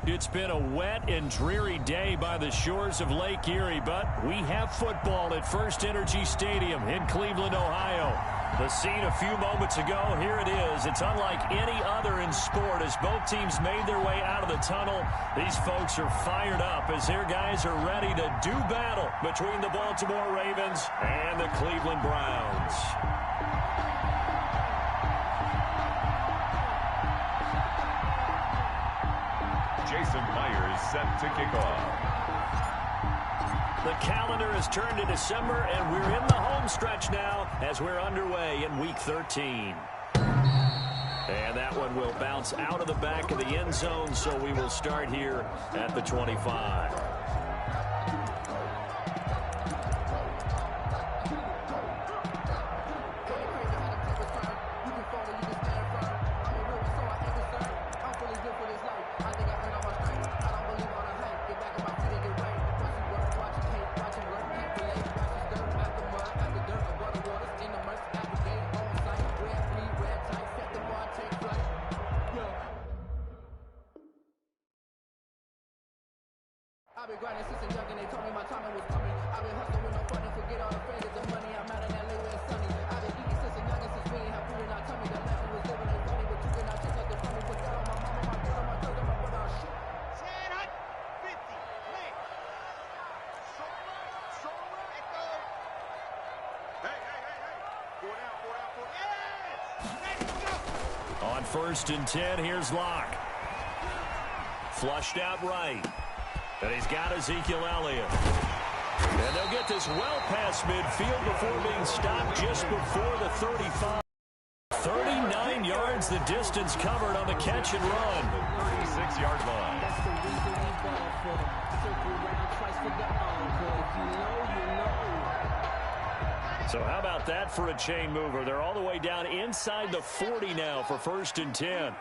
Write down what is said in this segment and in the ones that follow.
It's been a wet and dreary day by the shores of Lake Erie, but we have football at First Energy Stadium in Cleveland, Ohio. The scene a few moments ago, here it is. It's unlike any other in sport as both teams made their way out of the tunnel. These folks are fired up as their guys are ready to do battle between the Baltimore Ravens and the Cleveland Browns. Jason Myers set to kick off. The calendar has turned to December, and we're in the home stretch now as we're underway in Week 13. And that one will bounce out of the back of the end zone, so we will start here at the 25. I've been grinding since a young and they told me my timing was coming. I've been hustling with no fun and forget all the friends and money. I'm out in LA where it's sunny. I've been eating since a young and since we ain't have food in our tummy. The life we was living ain't funny, but you cannot take nothing from me. Put that on my mama, my girl, my cousin, my brother, I'll shoot. 10-50, clear. So let go. Hey. Four down. Yes! Let's go! On 1st and 10, here's Locke. Flushed out right. And he's got Ezekiel Elliott. And they'll get this well past midfield before being stopped just before the 35. 39 yards the distance covered on the catch and run. 36-yard line. That's the reason we ball for them. Circle round twice for the encore. If you know, you know. So how about that for a chain mover? They're all the way down inside the 40 now for 1st and 10.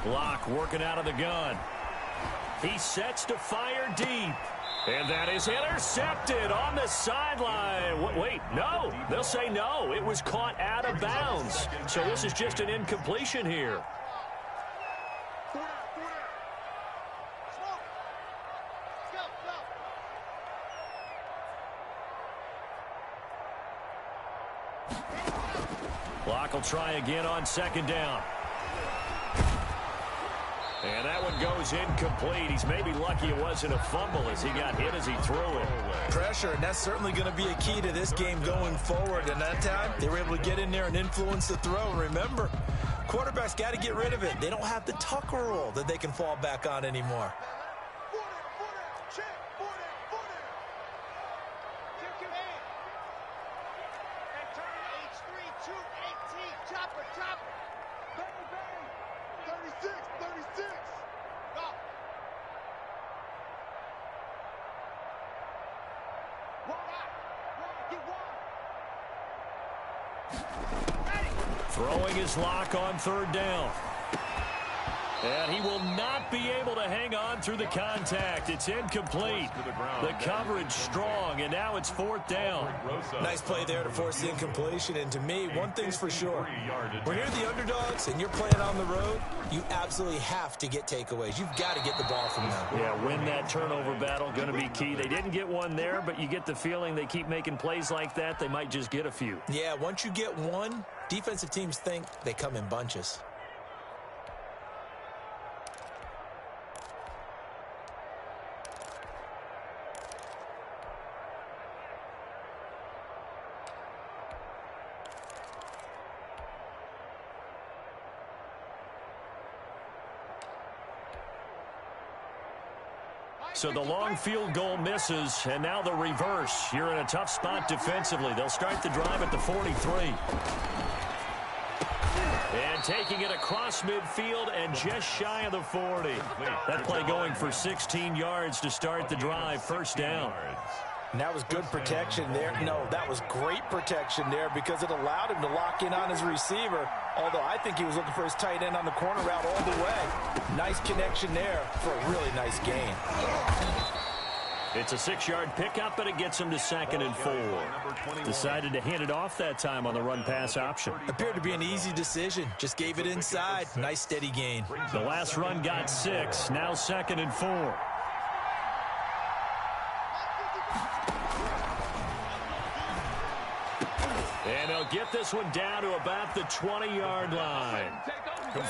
Block working out of the gun. He sets to fire deep. And that is intercepted on the sideline. Wait, no. They'll say no. It was caught out of bounds. So this is just an incompletion here. Block will try again on 2nd down. And that one goes incomplete. He's maybe lucky it wasn't a fumble as he got hit as he threw it. Pressure, and that's certainly going to be a key to this game going forward. And that time, they were able to get in there and influence the throw. And remember, quarterbacks got to get rid of it. They don't have the Tucker roll that they can fall back on anymore. Throwing his Lock on 3rd down. And he will not be able to hang on through the contact. It's incomplete. The coverage strong, and now it's 4th down. Nice play there to force the incompletion. And to me, one thing's for sure. When you're the underdogs and you're playing on the road, you absolutely have to get takeaways. You've got to get the ball from them. Yeah, win that turnover battle, going to be key. They didn't get one there, but you get the feeling they keep making plays like that, they might just get a few. Yeah, once you get one, defensive teams think they come in bunches. So the long field goal misses, and now the reverse. You're in a tough spot defensively. They'll start the drive at the 43. And taking it across midfield and just shy of the 40. That play going for 16 yards to start the drive. 1st down. And that was good protection there. No, that was great protection there because it allowed him to lock in on his receiver. Although I think he was looking for his tight end on the corner route all the way. Nice connection there for a really nice gain. It's a 6-yard pickup, and it gets him to 2nd and 4. Decided to hand it off that time on the run-pass option. Appeared to be an easy decision. Just gave it inside. Nice steady gain. The last run got 6. Now 2nd and 4. And they'll get this one down to about the 20-yard line.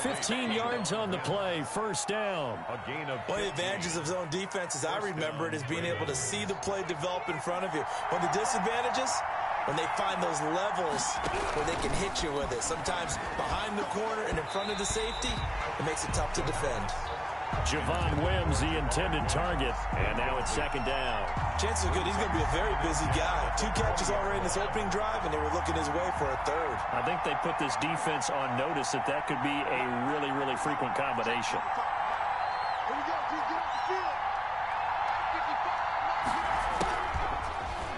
15 yards on the play, first down. One of the advantages of zone defense, as I remember it, is being able to see the play develop in front of you. One of the disadvantages, when they find those levels where they can hit you with it. Sometimes behind the corner and in front of the safety, it makes it tough to defend. Javon Wims, the intended target, and now it's 2nd down. Chances are good he's going to be a very busy guy. 2 catches already in this opening drive, and they were looking his way for a 3rd. I think they put this defense on notice that could be a really, really frequent combination. Here we go, G, get off the field.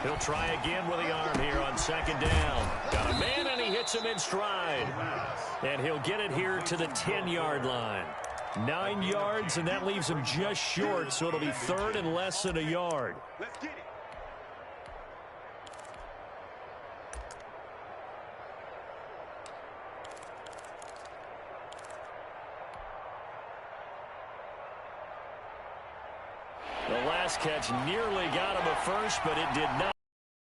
He'll try again with the arm here on 2nd down. Got a man, and he hits him in stride. And he'll get it here to the 10-yard line. 9 yards, and that leaves him just short, so it'll be 3rd and less than a yard. Let's get it. The last catch nearly got him a first, but it did not.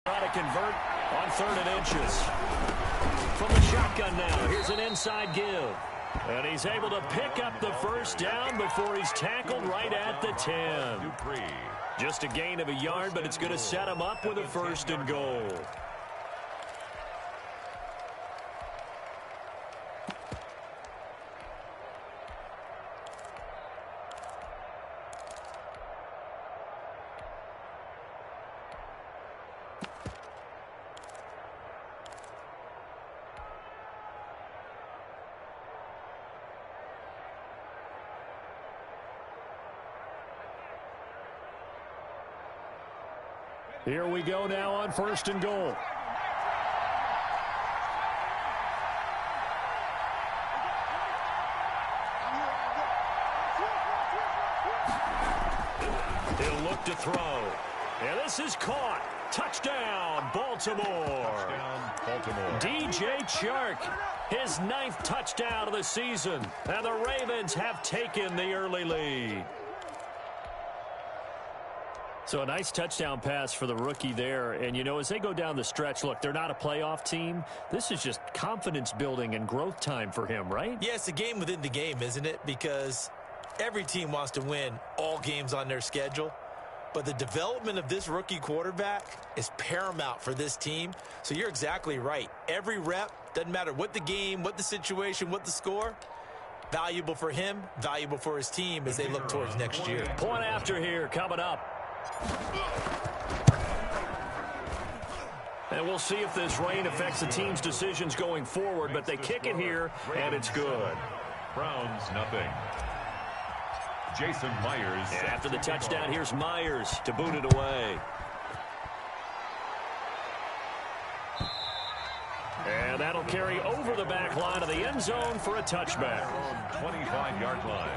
Try to convert on 3rd and inches. From the shotgun now, here's an inside give. And he's able to pick up the first down before he's tackled right at the 10. Just a gain of a yard, but it's going to set him up with a 1st and goal. Here we go now on 1st and goal. He'll look to throw. And this is caught. Touchdown, Baltimore. DJ Chark, his 9th touchdown of the season. And the Ravens have taken the early lead. So a nice touchdown pass for the rookie there. And, you know, as they go down the stretch, look, they're not a playoff team. This is just confidence building and growth time for him, right? Yeah, it's a game within the game, isn't it? Because every team wants to win all games on their schedule. But the development of this rookie quarterback is paramount for this team. So you're exactly right. Every rep, doesn't matter what the game, what the situation, what the score, valuable for him, valuable for his team as they look towards next year. Point after here coming up. And we'll see if this rain affects the team's decisions going forward, but they kick it here, and it's good. Browns, nothing. Jason Myers. And after the touchdown, here's Myers to boot it away. And that'll carry over the back line of the end zone for a touchback. 25-yard line.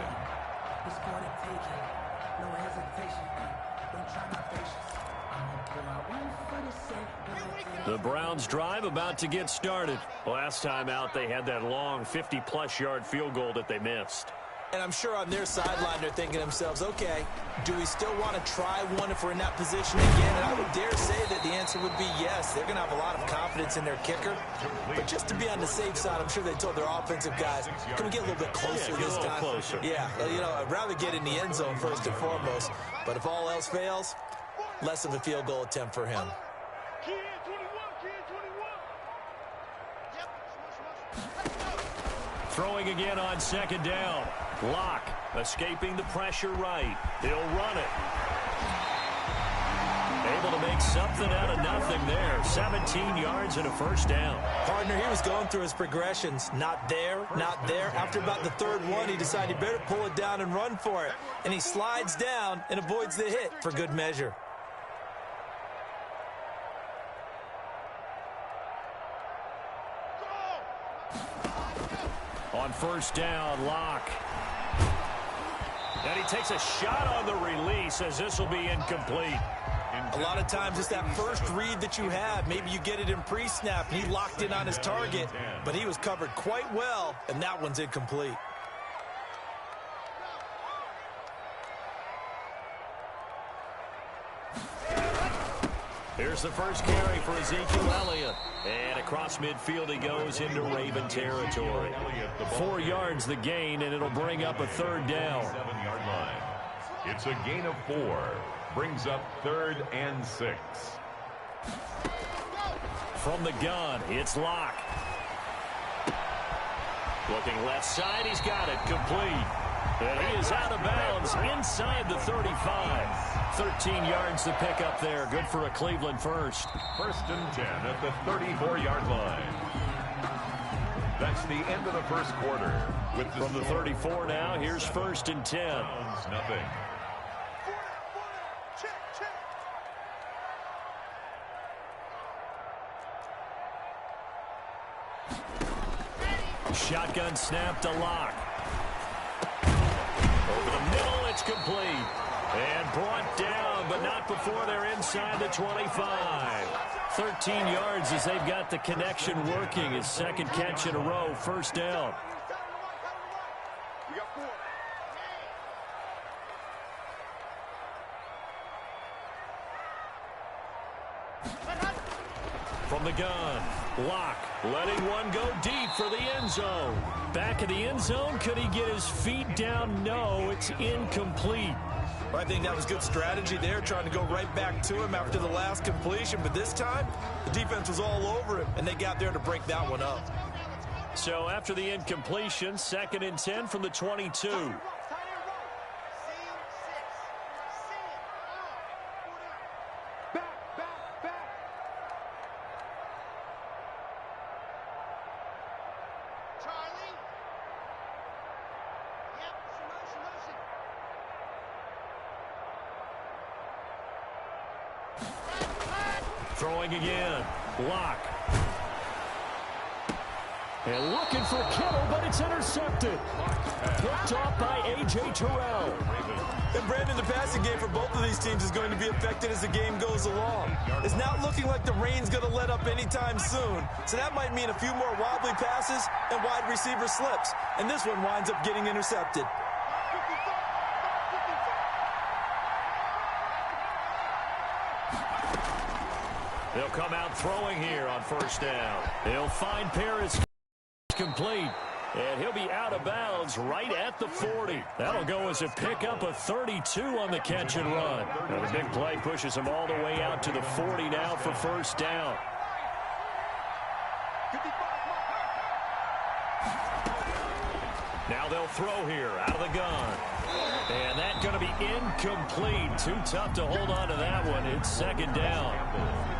The Browns drive about to get started. Last time out, they had that long 50-plus yard field goal that they missed. And I'm sure on their sideline they're thinking to themselves, okay, do we still want to try one if we're in that position again? And I would dare say that the answer would be yes. They're going to have a lot of confidence in their kicker. But just to be on the safe side, I'm sure they told their offensive guys, can we get a little bit closer this time? Closer. Yeah, you know, I'd rather get in the end zone first and foremost. But if all else fails, less of a field goal attempt for him. Throwing again on 2nd down. Locke escaping the pressure right. He'll run it. Able to make something out of nothing there. 17 yards and a first down. Partner, he was going through his progressions. Not there, not there. After about the 3rd one, he decided he better pull it down and run for it. And he slides down and avoids the hit for good measure. On 1st down, Locke. And he takes a shot on the release as this will be incomplete. A lot of times it's that first read that you have. Maybe you get it in pre-snap. He locked in on his target, but he was covered quite well, and that one's incomplete. Here's the first carry for Ezekiel Elliott. And across midfield he goes into Raven territory. 4 yards the gain, and it'll bring up a third down. 7-yard line. It's a gain of 4. Brings up 3rd and 6. From the gun, it's Locke. Looking left side, he's got it, complete. And he is out of bounds inside the 35. 13 yards to pick up there. Good for a Cleveland first. 1st and 10 at the 34-yard line. That's the end of the first quarter. With From the 34 now, here's 1st and 10. Nothing. Shotgun snap to Locke. Over the middle, it's complete. And brought down, but not before they're inside the 25. 13 yards as they've got the connection working. His second catch in a row, first down. From the gun, Locke letting one go deep for the end zone. Back in the end zone, could he get his feet down? No, it's incomplete. Well, I think that was good strategy there, trying to go right back to him after the last completion. But this time, the defense was all over him, and they got there to break that one up. So after the incompletion, 2nd and 10 from the 22. Throwing again. Locke. And looking for Kittle, but it's intercepted. Picked off by A.J. Terrell. And Brandon, the passing game for both of these teams is going to be affected as the game goes along. It's not looking like the rain's going to let up anytime soon. So that might mean a few more wobbly passes and wide receiver slips. And this one winds up getting intercepted. They'll come out throwing here on first down. They'll find Paris complete. And he'll be out of bounds right at the 40. That'll go as a pickup of 32 on the catch and run. Now the big play pushes him all the way out to the 40 now for first down. Now they'll throw here out of the gun. And that's going to be incomplete. Too tough to hold on to that one. It's 2nd down.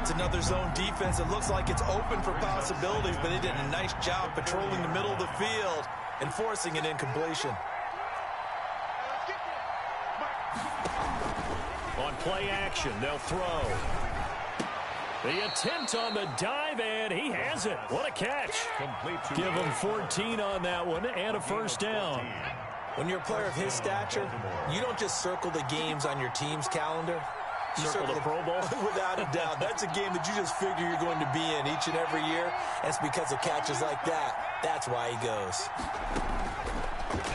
It's another zone defense. It looks like it's open for possibilities, but they did a nice job patrolling the middle of the field and forcing an incompletion. On play action, they'll throw. The attempt on the dive, and he has it. What a catch. Give him 14 on that one and a first down. When you're a player of his stature, you don't just circle the games on your team's calendar. You circle the Pro Bowl? Without a doubt. That's a game that you just figure you're going to be in each and every year. And it's because of catches like that. That's why he goes.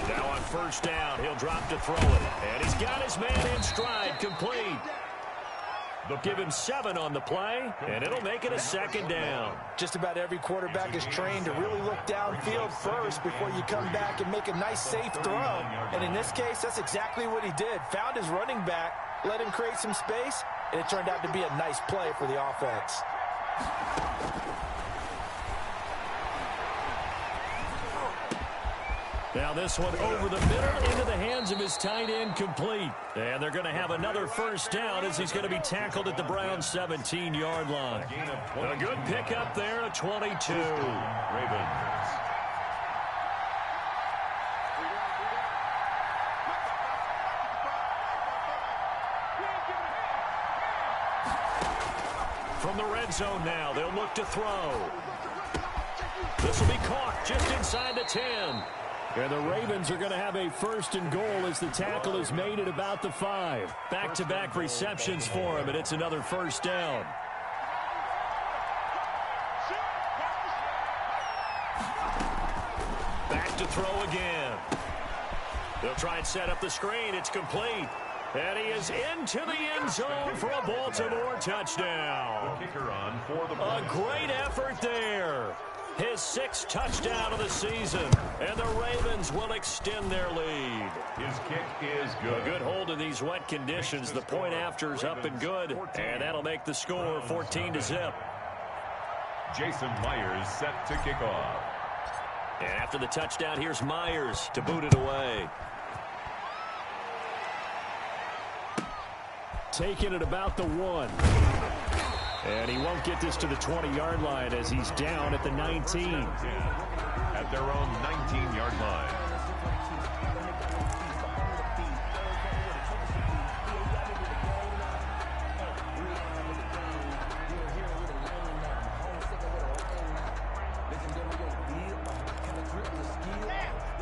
Now on first down, he'll drop to throw it. And he's got his man in stride, complete. They'll give him 7 on the play, and it'll make it a 2nd down. Just about every quarterback is trained to really look downfield first before you come back and make a nice, safe throw. And in this case, that's exactly what he did. Found his running back, let him create some space, and it turned out to be a nice play for the offense. Now this one over the middle into the hands of his tight end, complete. And they're going to have another first down as he's going to be tackled at the Browns' 17-yard line. A good pickup there at 22. Ravens. From the red zone now, they'll look to throw. This will be caught just inside the 10. And the Ravens are going to have a 1st and goal as the tackle is made at about the 5. Back-to-back receptions for him, and it's another 1st down. Back to throw again. They'll try and set up the screen. It's complete. And he is into the end zone for a Baltimore touchdown. The kicker on for the A great effort there. His 6th touchdown of the season. And the Ravens will extend their lead. His kick is good. A good hold in these wet conditions. The point after's up and good. And that'll make the score 14-0. Jason Myers set to kick off. And after the touchdown, here's Myers to boot it away. Taking it about the 1. And he won't get this to the 20-yard line as he's down at the 19. At their own 19-yard line.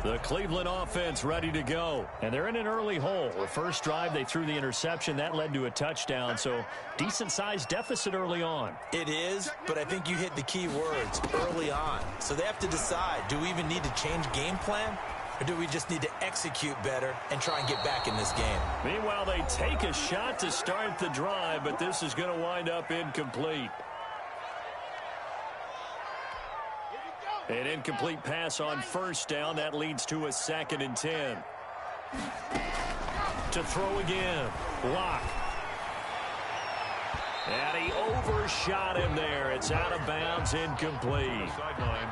The Cleveland offense ready to go. And they're in an early hole. The first drive, they threw the interception. That led to a touchdown. So decent-sized deficit early on. It is, but I think you hit the key words, early on. So they have to decide, do we even need to change game plan? Or do we just need to execute better and try and get back in this game? Meanwhile, they take a shot to start the drive, but this is going to wind up incomplete. An incomplete pass on 1st down. That leads to a 2nd and 10. To throw again. Lock. And he overshot him there. It's out of bounds, incomplete.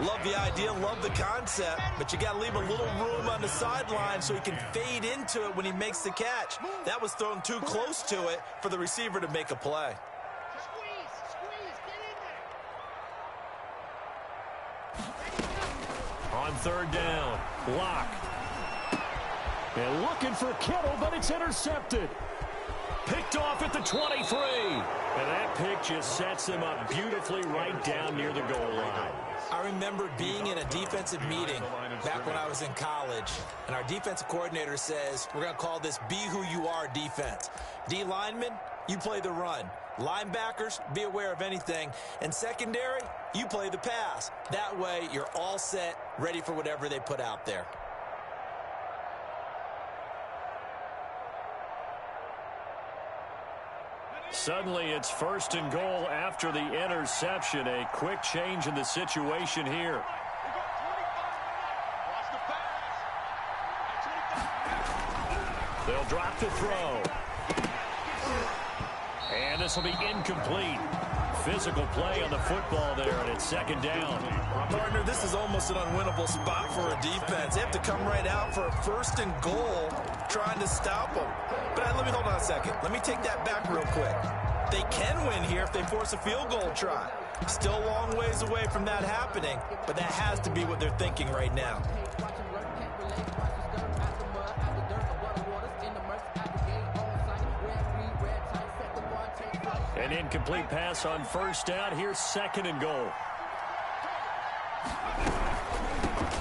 Love the idea, love the concept, but you got to leave a little room on the sideline so he can fade into it when he makes the catch. That was thrown too close to it for the receiver to make a play. On 3rd down, Lock. And looking for Kittle, but it's intercepted. Picked off at the 23. And that pick just sets him up beautifully right down near the goal line. I remember being in a defensive meeting back when I was in college, and our defensive coordinator says, we're going to call this Be Who You Are defense. D linemen, you play the run. Linebackers, be aware of anything. And secondary, you play the pass. That way, you're all set, ready for whatever they put out there. Suddenly, it's 1st and goal after the interception. A quick change in the situation here. They'll drop the throw. And this will be incomplete. Physical play on the football there, and it's 2nd down. Partner, this is almost an unwinnable spot for a defense. They have to come right out for a 1st and goal, trying to stop them. But let me hold on a second. Let me take that back real quick. They can win here if they force a field goal try. Still a long ways away from that happening, but that has to be what they're thinking right now. An incomplete pass on 1st down. Here's 2nd and goal.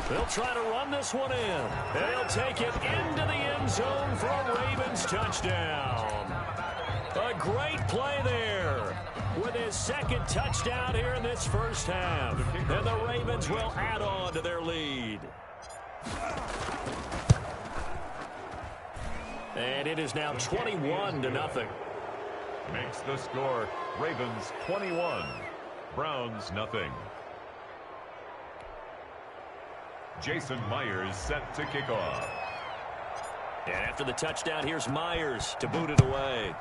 They'll try to run this one in. They'll take it into the end zone for a Ravens touchdown. A great play there with his 2nd touchdown here in this 1st half. And the Ravens will add on to their lead. And it is now 21-0. Makes the score Ravens 21, Browns nothing. Jason Myers set to kick off. And after the touchdown, here's Myers to boot it away.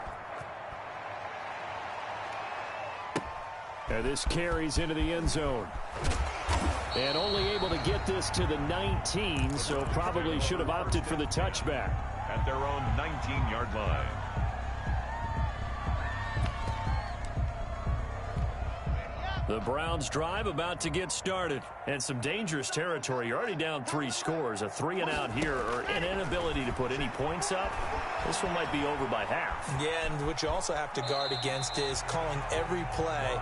And this carries into the end zone. And only able to get this to the 19, so probably should have opted for the touchback. At their own 19-yard line. The Browns drive about to get started. And some dangerous territory. You're already down 3 scores. A 3-and-out here or an inability to put any points up. This one might be over by half. Yeah, and what you also have to guard against is calling every play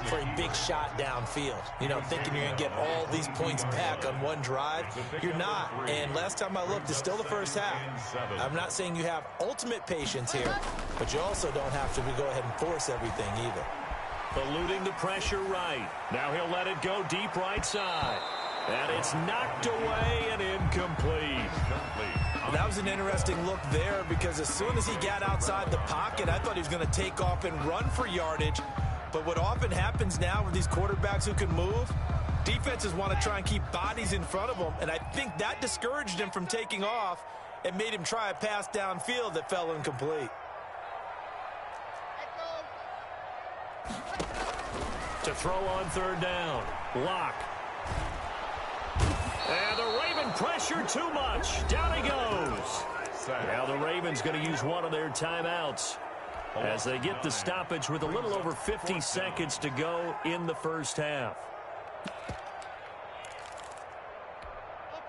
for a big shot downfield. You know, thinking you're going to get all these points back on one drive. You're not. And last time I looked, it's still the first half. I'm not saying you have ultimate patience here, but you also don't have to go ahead and force everything either. Eluding the pressure right. Now he'll let it go deep right side. And it's knocked away and incomplete. That was an interesting look there because as soon as he got outside the pocket, I thought he was going to take off and run for yardage. But what often happens now with these quarterbacks who can move, defenses want to try and keep bodies in front of them. And I think that discouraged him from taking off and made him try a pass downfield that fell incomplete. To throw on 3rd down. Lock. And the Raven pressure too much. Down he goes. Now the Ravens going to use one of their timeouts as they get the stoppage with a little over 50 seconds to go in the first half.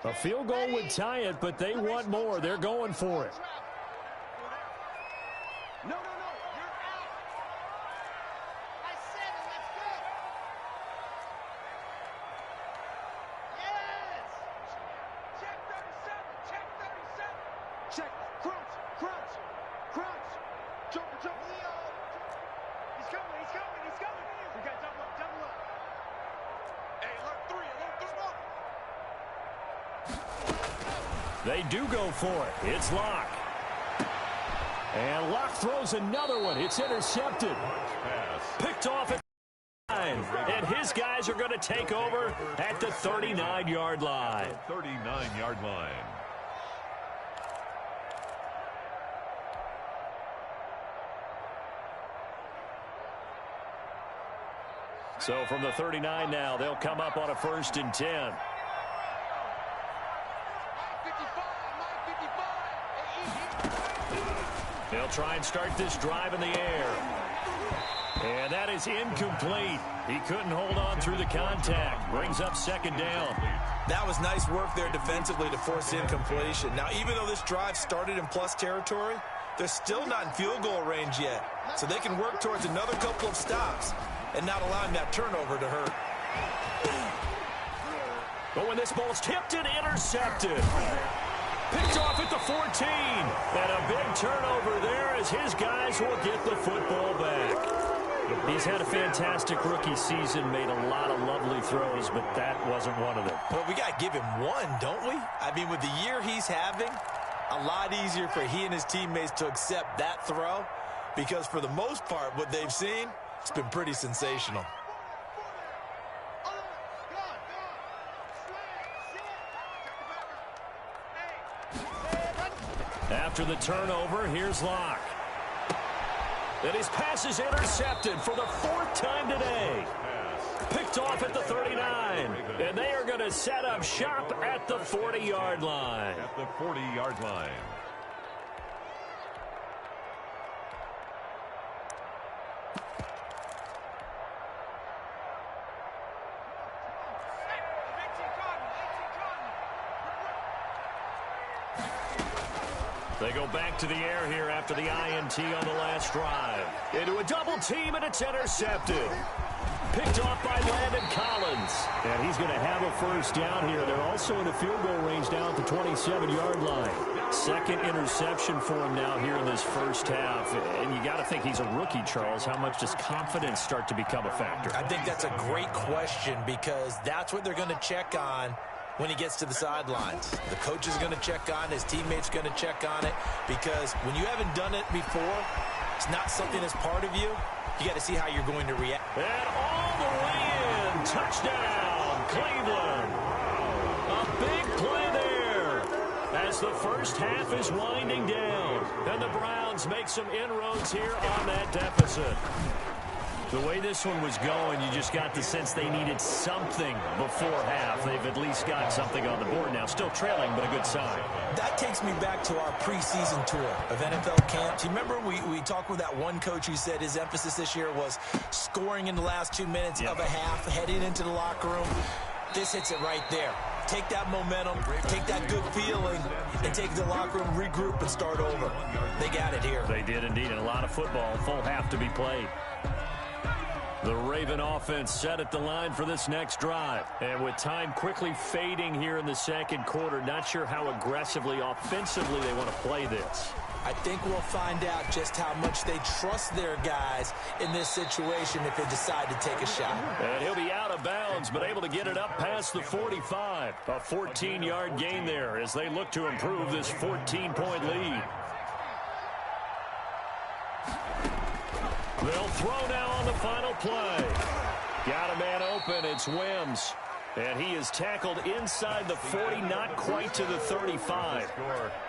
A field goal would tie it, but they want more. They're going for it. They do go for it. It's Locke. And Locke throws another one. It's intercepted. Picked off at 9. And his guys are going to take over at the 39-yard line. 39-yard line. So from the 39 now, they'll come up on a 1st and 10. They'll try and start this drive in the air. And that is incomplete. He couldn't hold on through the contact. Brings up 2nd down. That was nice work there defensively to force incompletion. Now, even though this drive started in plus territory, they're still not in field goal range yet. So they can work towards another couple of stops and not allowing that turnover to hurt. But when this ball's tipped and intercepted. Picked off at the 14. And a big turnover there as his guys will get the football back. He's had a fantastic rookie season, made a lot of lovely throws, but that wasn't one of them. Well, we got to give him one, don't we? I mean, with the year he's having, a lot easier for he and his teammates to accept that throw because for the most part, what they've seen, it's been pretty sensational. After the turnover, here's Locke. And his pass is intercepted for the 4th time today. Picked off at the 39. And they are going to set up shop at the 40-yard line. At the 40-yard line. They go back to the air here after the INT on the last drive. Into a double team, and it's intercepted. Picked off by Landon Collins. And he's going to have a 1st down here. They're also in a field goal range down at the 27-yard line. 2nd interception for him now here in this first half. And you got to think he's a rookie, Charles. How much does confidence start to become a factor? I think that's a great question because that's what they're going to check on when he gets to the sidelines. The coach is going to check on, his teammates going to check on it, because when you haven't done it before, it's not something that's part of you. You got to see how you're going to react. And all the way in, touchdown, Cleveland. A big play there as the first half is winding down. And the Browns make some inroads here on that deficit. The way this one was going, you just got the sense they needed something before half. They've at least got something on the board now. Still trailing, but a good sign. That takes me back to our preseason tour of NFL camps. You remember we talked with that one coach who said his emphasis this year was scoring in the last 2 minutes of a half, heading into the locker room. This hits it right there. Take that momentum, take that good feeling, and take the locker room, regroup, and start over. They got it here. They did indeed, and a lot of football, full half to be played. The Raven offense set at the line for this next drive. And with time quickly fading here in the second quarter, not sure how aggressively, offensively they want to play this. I think we'll find out just how much they trust their guys in this situation if they decide to take a shot. And he'll be out of bounds, but able to get it up past the 45. A 14-yard gain there as they look to improve this 14-point lead. They'll throw now on the final play. Got a man open. It's Wims. And he is tackled inside the 40, not quite to the 35.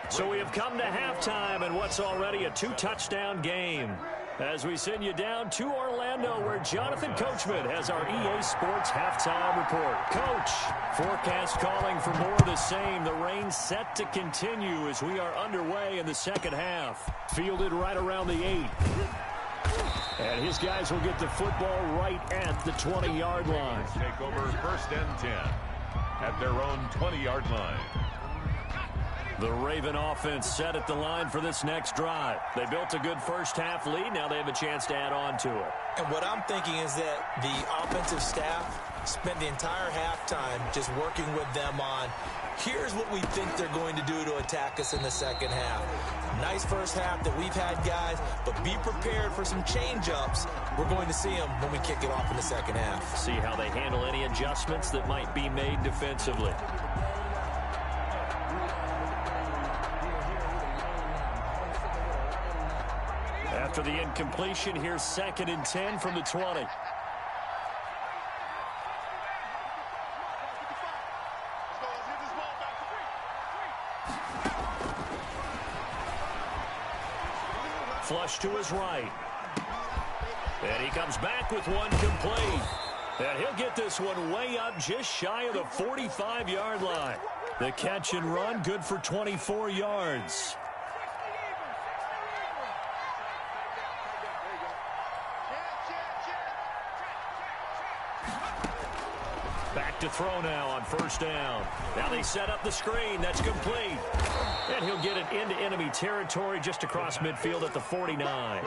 So we have come to halftime in what's already a 2-touchdown game. As we send you down to Orlando, where Jonathan Coachman has our EA Sports halftime report. Coach, forecast calling for more of the same. The rain set to continue as we are underway in the second half. Fielded right around the 8. And his guys will get the football right at the 20-yard line. Take over 1st and 10 at their own 20-yard line. The Raven offense set at the line for this next drive. They built a good first-half lead. Now they have a chance to add on to it. And what I'm thinking is that the offensive staff spent the entire halftime just working with them on, here's what we think they're going to do to attack us in the second half. Nice first half that we've had, guys, but be prepared for some change-ups. We're going to see them when we kick it off in the second half. See how they handle any adjustments that might be made defensively. After the incompletion, here's 2nd and 10 from the 20. Flush to his right. And he comes back with one complete. And he'll get this one way up just shy of the 45-yard line. The catch and run good for 24 yards. Back to throw now on 1st down. Now they set up the screen. That's complete. And he'll get it into enemy territory just across midfield at the 49.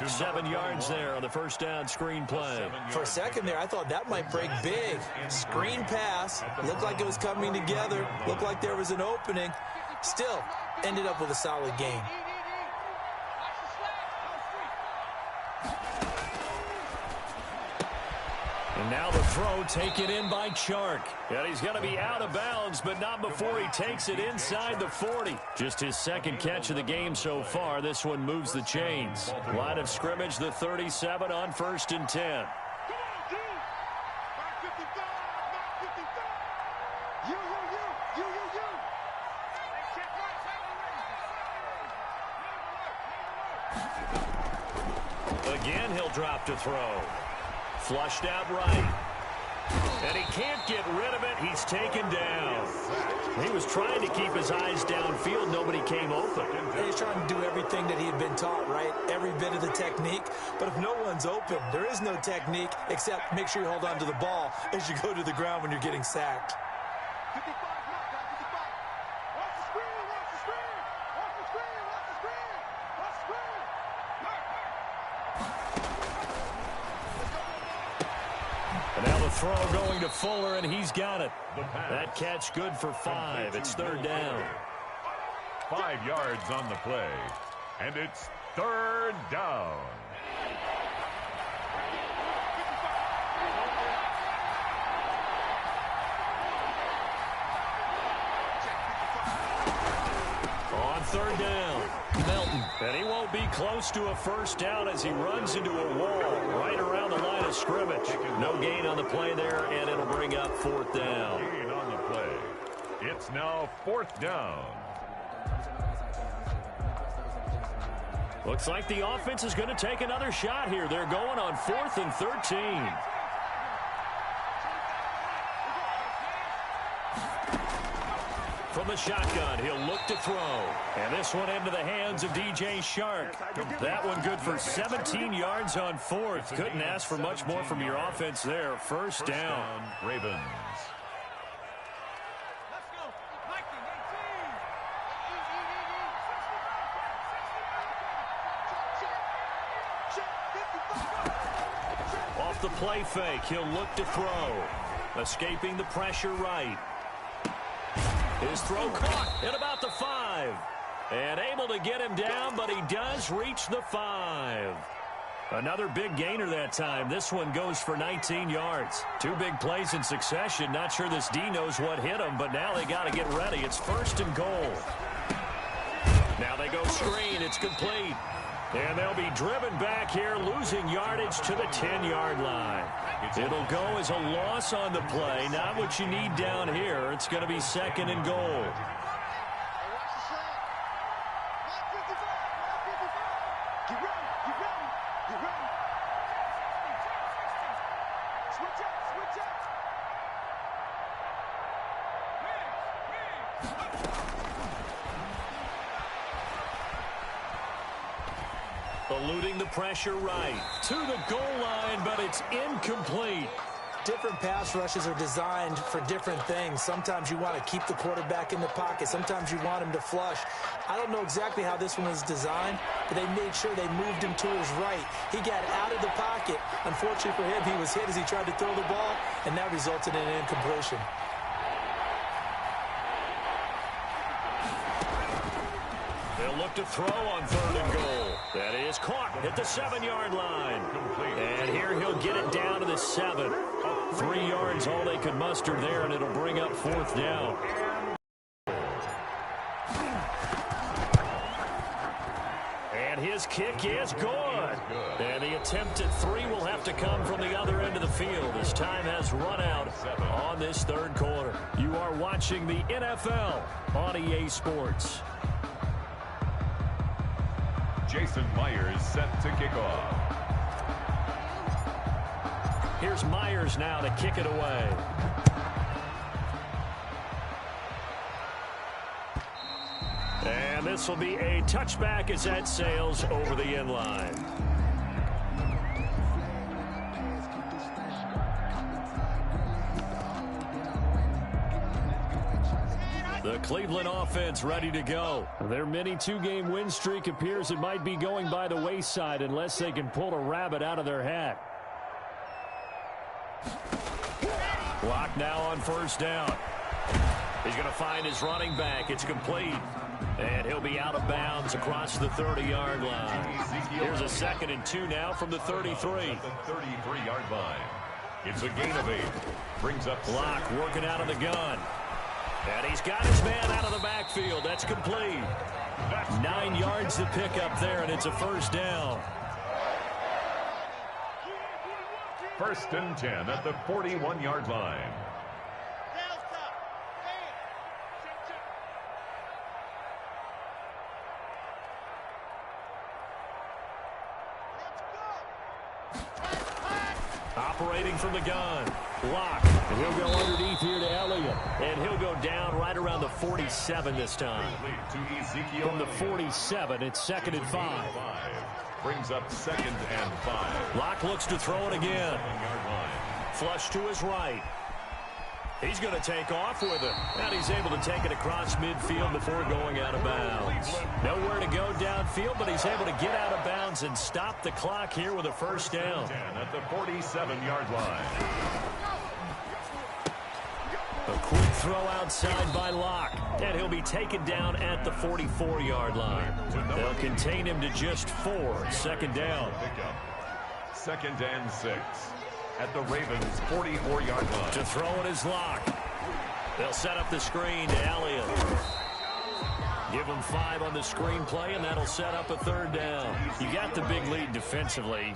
7 yards there on the 1st down screen play. For a second there, I thought that might break big. Screen pass. Looked like it was coming together. Looked like there was an opening. Still, ended up with a solid gain. And now the throw taken in by Chark. And he's going to be out of bounds, but not before he takes it inside the 40. Just his 2nd catch of the game so far. This one moves the chains. Line of scrimmage, the 37 on 1st and 10. Again, he'll drop to throw. Flushed out right. And he can't get rid of it. He's taken down. He was trying to keep his eyes downfield. Nobody came open. He's trying to do everything that he had been taught, right? Every bit of the technique. But if no one's open, there is no technique except make sure you hold on to the ball as you go to the ground when you're getting sacked. Throw going to Fuller, and he's got it. That catch good for 5. It's 3rd down. 5 yards on the play, and it's 3rd down. On 3rd down, Melton. And he won't be close to a 1st down as he runs into a wall right around the line of scrimmage. No gain on the play there, and it'll bring up 4th down. Gain on the play. It's now 4th down. Looks like the offense is going to take another shot here. They're going on 4th and 13. From the shotgun, he'll look to throw. And this one into the hands of DJ Shark. That one good for 17 yards on 4th. Couldn't ask for much more from your offense there. First down. Ravens. Off the play fake, he'll look to throw. Escaping the pressure right. His throw caught at about the 5. And able to get him down, but he does reach the 5. Another big gainer that time. This one goes for 19 yards. 2 big plays in succession. Not sure this D knows what hit him, but now they got to get ready. It's 1st and goal. Now they go screen. It's complete. And they'll be driven back here, losing yardage to the 10-yard line. It'll go as a loss on the play. Not what you need down here. It's going to be 2nd and goal. Eluding the pressure right to the goal line, but it's incomplete. Different pass rushes are designed for different things. Sometimes you want to keep the quarterback in the pocket. Sometimes you want him to flush. I don't know exactly how this one was designed, but they made sure they moved him to his right. He got out of the pocket. Unfortunately for him, he was hit as he tried to throw the ball, and that resulted in an incompletion. They'll look to throw on 3rd and goal. That is caught at the 7-yard line. And here he'll get it down to the 7. 3 yards all they could muster there, and it'll bring up 4th down. And his kick is good. And the attempt at 3 will have to come from the other end of the field as time has run out on this 3rd quarter. You are watching the NFL on EA Sports. Jason Myers set to kick off. Here's Myers now to kick it away. And this will be a touchback as that sails over the end line. The Cleveland offense ready to go. Their mini 2-game win streak appears it might be going by the wayside unless they can pull a rabbit out of their hat. Block now on 1st down. He's going to find his running back. It's complete. And he'll be out of bounds across the 30-yard line. Here's a 2nd and 2 now from the 33. The 33-yard line. It's a gain of 8. Brings up Block working out of the gun. And he's got his man out of the backfield. That's complete. 9 yards to pick up there, and it's a 1st down. 1st and 10 at the 41-yard line. Operating from the gun. Block. And he'll go underneath here to Elliott. And he'll go down right around the 47 this time. From the 47, it's 2nd and 5. Brings up 2nd and 5. Block looks to throw it again. Flush to his right. He's going to take off with it. And he's able to take it across midfield before going out of bounds. Nowhere to go downfield, but he's able to get out of bounds and stop the clock here with a 1st down. At the 47-yard line. A quick throw outside by Locke. And he'll be taken down at the 44-yard line. They'll contain him to just 4. 2nd down. 2nd and 6. At the Ravens' 44-yard line. To throw it is Locke. They'll set up the screen to Elliott. Give him 5 on the screen play, and that'll set up a 3rd down. You got the big lead defensively.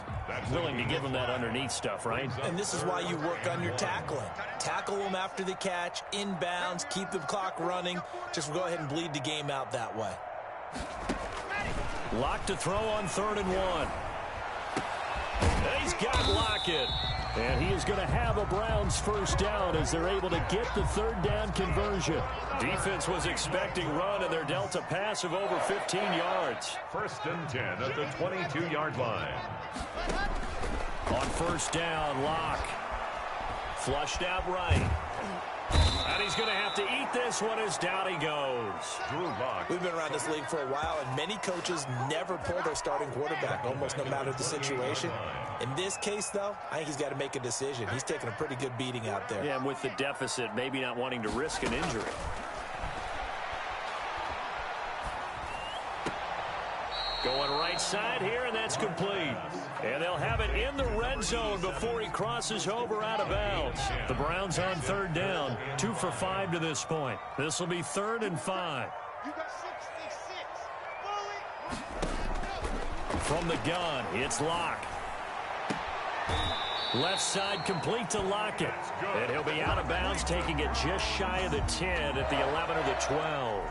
Willing to give him that underneath stuff, right? And this is why you work on your tackling. Tackle them after the catch, inbounds, keep the clock running. Just go ahead and bleed the game out that way. Lock to throw on 3rd and 1. He's got Lockett. And he is going to have a Browns first down as they're able to get the 3rd down conversion. Defense was expecting run, and they're dealt a pass of over 15 yards. 1st and 10 at the 22-yard line. On 1st down, Lock. Flushed out right. And he's going to have to eat this one as down he goes. Drew Lock. We've been around this league for a while, and many coaches never pull their starting quarterback, almost no matter the situation. In this case, though, I think he's got to make a decision. He's taking a pretty good beating out there. Yeah, and with the deficit, maybe not wanting to risk an injury. Going right side here, and that's complete. And they'll have it in the red zone before he crosses over out of bounds. The Browns on 3rd down, 2 for 5 to this point. This will be 3rd and 5. From the gun, it's Lock. Left side complete to Lockett. And he'll be out of bounds, taking it just shy of the 10 at the 11 or the 12.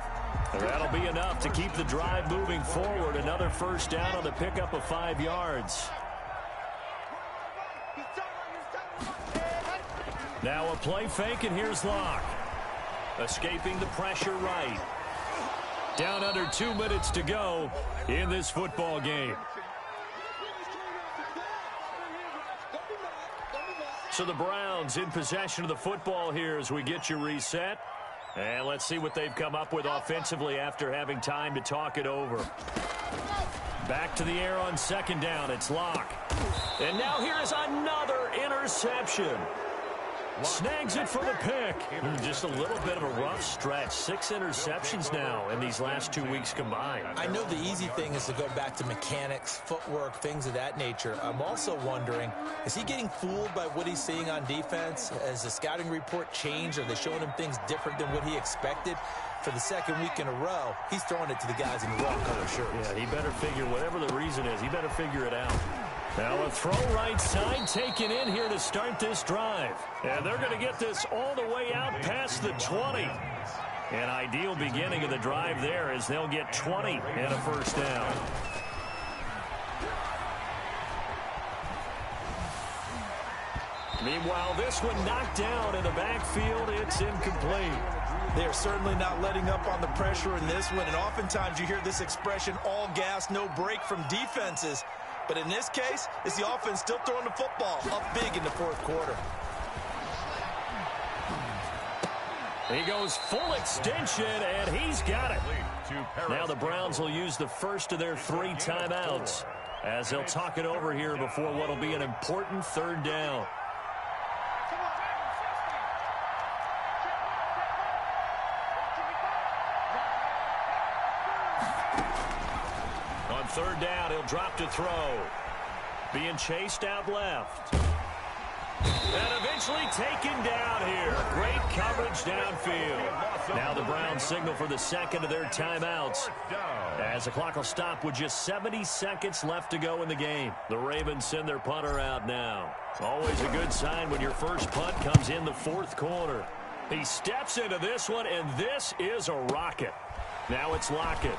That'll be enough to keep the drive moving forward. Another first down on the pickup of 5 yards. Now a play fake, and here's Lock. Escaping the pressure right. Down under 2 minutes to go in this football game. So the Browns in possession of the football here as we get you reset. And let's see what they've come up with offensively after having time to talk it over. Back to the air on 2nd down. It's Lock. And now here's another interception. Snags it for the pick. Just a little bit of a rough stretch. 6 interceptions now in these last 2 weeks combined. I know the easy thing is to go back to mechanics, footwork, things of that nature. I'm also wondering, is he getting fooled by what he's seeing on defense? Has the scouting report changed? Are they showing him things different than what he expected? For the 2nd week in a row, he's throwing it to the guys in the wrong color shirts. Yeah, he better figure, whatever the reason is, he better figure it out. Now a throw right side taken in here to start this drive. And they're going to get this all the way out past the 20. An ideal beginning of the drive there as they'll get 20 and a first down. Meanwhile, this one knocked down in the backfield. It's incomplete. They are certainly not letting up on the pressure in this one. And oftentimes you hear this expression, all gas, no break from defenses. But in this case, it's the offense still throwing the football up big in the 4th quarter. He goes full extension, and he's got it. Now the Browns will use the first of their 3 timeouts as they'll talk it over here before what will be an important 3rd down. On 3rd down, he'll drop to throw. Being chased out left. And eventually taken down here. Great coverage downfield. Now the Browns signal for the 2nd of their timeouts as the clock will stop with just 70 seconds left to go in the game. The Ravens send their punter out now. Always a good sign when your first punt comes in the 4th quarter. He steps into this one, and this is a rocket. Now it's Lockett.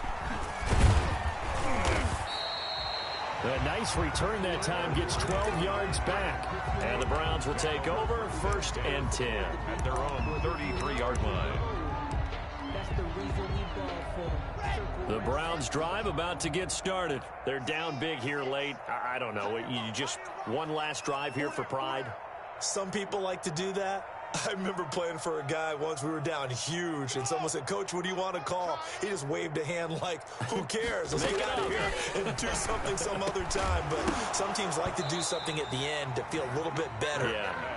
A nice return that time, gets 12 yards back. And the Browns will take over 1st and 10. At their own 33-yard line. The Browns drive about to get started. They're down big here late. I don't know. You just one last drive here for pride? Some people like to do that. I remember playing for a guy once. We were down huge, and someone said, "Coach, what do you want to call?" He just waved a hand like, "Who cares? Let's get out of here and do something some other time." But some teams like to do something at the end to feel a little bit better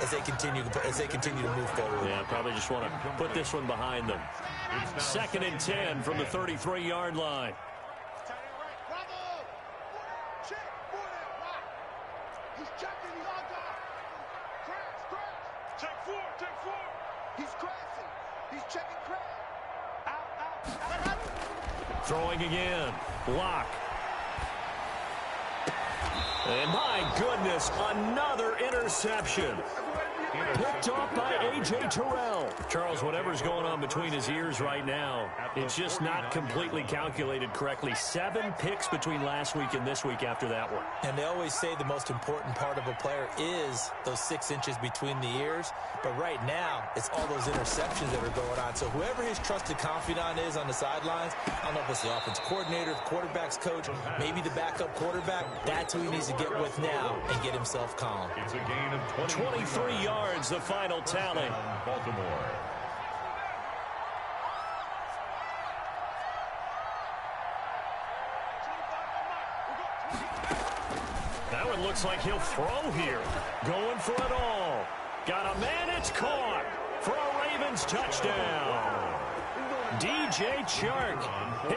as they continue to move forward. Yeah, probably just want to put this one behind them. 2nd and 10 from the 33-yard line. Throwing again. Lock. And my goodness, another interception. Picked off by A.J. Terrell. Charles, whatever's going on between his ears right now, it's just not completely calculated correctly. 7 picks between last week and this week after that one. And they always say the most important part of a player is those 6 inches between the ears. But right now, it's all those interceptions that are going on. So whoever his trusted confidant is on the sidelines, I don't know if it's the offense coordinator, the quarterback's coach, maybe the backup quarterback, that's who he needs to get with now and get himself calm. It's a gain of 23 yards, the final tally. Baltimore. That one looks like he'll throw here. Going for it all. Got a man, it's caught for a Ravens touchdown. DJ Chark,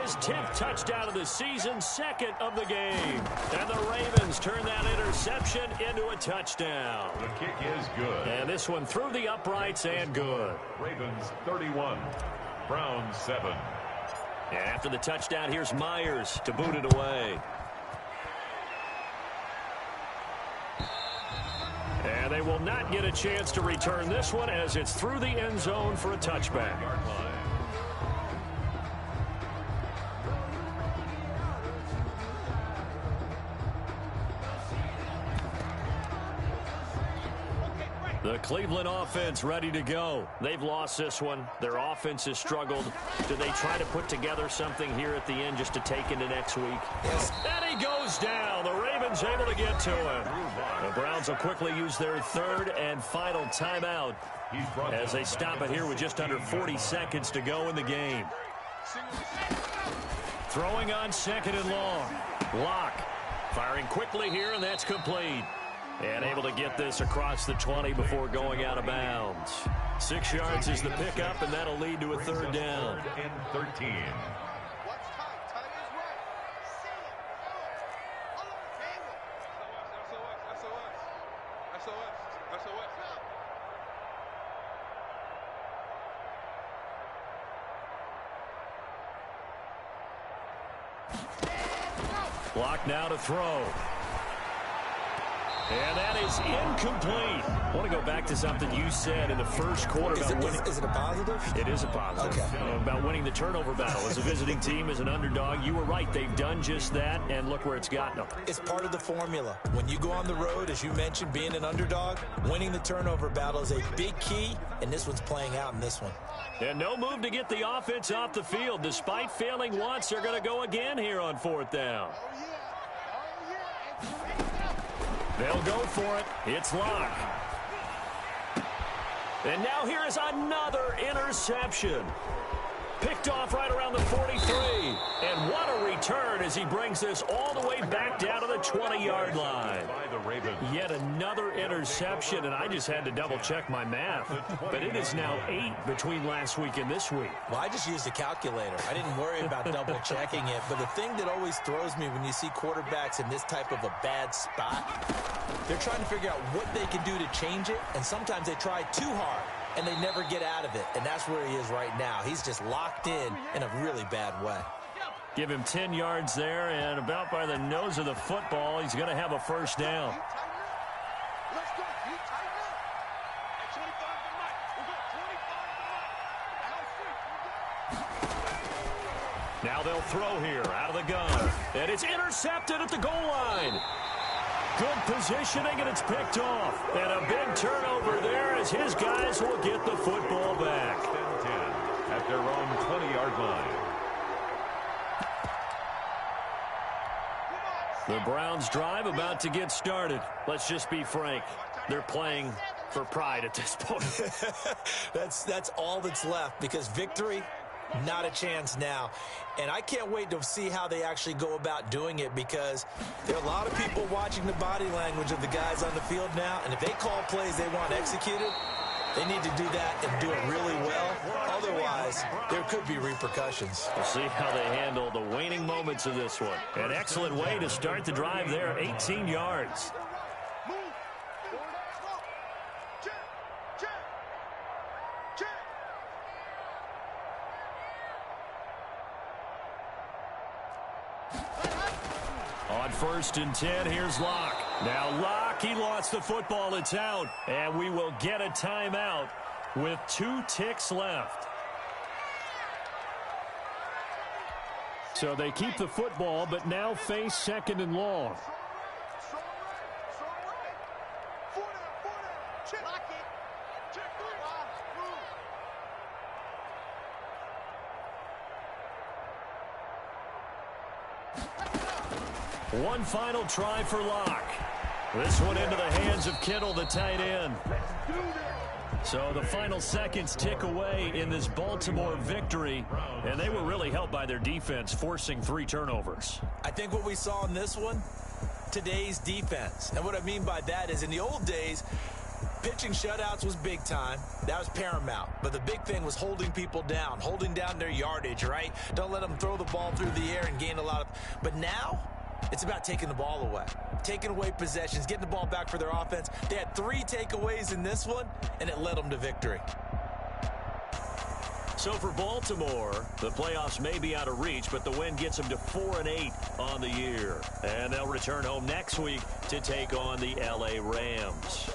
his 10th touchdown of the season, 2nd of the game. And the Ravens turn that interception into a touchdown. The kick is good. And this one through the uprights and good. Ravens 31, Browns 7. And after the touchdown, here's Myers to boot it away. And they will not get a chance to return this one as it's through the end zone for a touchback. The Cleveland offense ready to go. They've lost this one. Their offense has struggled. Do they try to put together something here at the end just to take into next week? Yes. And he goes down. The Ravens able to get to him. The Browns will quickly use their 3rd and final timeout as they stop it here with just under 40 seconds to go in the game. Throwing on 2nd and long. Locke firing quickly here, and that's complete. And able to get this across the 20 before going out of bounds. 6 yards is the pickup, and that'll lead to a 3rd down. And 13. Block now to throw. And that is incomplete. I want to go back to something you said in the first quarter about winning. Is it a positive? It is a positive. Okay. About winning the turnover battle. As a visiting team, as an underdog, you were right. They've done just that, and look where it's gotten them. It's part of the formula. When you go on the road, as you mentioned, being an underdog, winning the turnover battle is a big key, and this one's playing out in this one. And no move to get the offense off the field. Despite failing once, they're going to go again here on 4th down. They'll go for it. It's Locke. And now here is another interception. Picked off right around the 43. And what a return as he brings this all the way back down to the 20-yard line. Yet another interception, and I just had to double-check my math. But it is now 8 between last week and this week. Well, I just used a calculator. I didn't worry about double-checking it. But the thing that always throws me when you see quarterbacks in this type of a bad spot, they're trying to figure out what they can do to change it, and sometimes they try too hard, and they never get out of it. And that's where he is right now. He's just locked in a really bad way. Give him 10 yards there, and about by the nose of the football, he's going to have a 1st down. Now they'll throw here out of the gun. And it's intercepted at the goal line. Good positioning, and it's picked off. And a big turnover there as his guys will get the football back. 10 at their own 20-yard line. The Browns drive about to get started. Let's just be frank. They're playing for pride at this point. That's all that's left, because victory, not a chance now. And I can't wait to see how they actually go about doing it, because there are a lot of people watching the body language of the guys on the field now, and if they call plays they want executed, they need to do that and do it really well. Otherwise, there could be repercussions. We'll see how they handle the waning moments of this one. An excellent way to start the drive there, 18 yards. On 1st and 10, here's Locke. Now Locke, he lost the football. It's out. And we will get a timeout with 2 ticks left. So they keep the football, but now face 2nd and long. One final try for Locke. This one into the hands of Kittle, the tight end. So the final seconds tick away in this Baltimore victory, and they were really helped by their defense, forcing 3 turnovers. I think what we saw in this one, today's defense. And what I mean by that is in the old days, pitching shutouts was big time. That was paramount. But the big thing was holding people down, holding down their yardage, right? Don't let them throw the ball through the air and gain a lot of... But now, it's about taking the ball away, taking away possessions, getting the ball back for their offense. They had 3 takeaways in this one, and it led them to victory. So for Baltimore, the playoffs may be out of reach, but the win gets them to 4-8 on the year. And they'll return home next week to take on the LA Rams.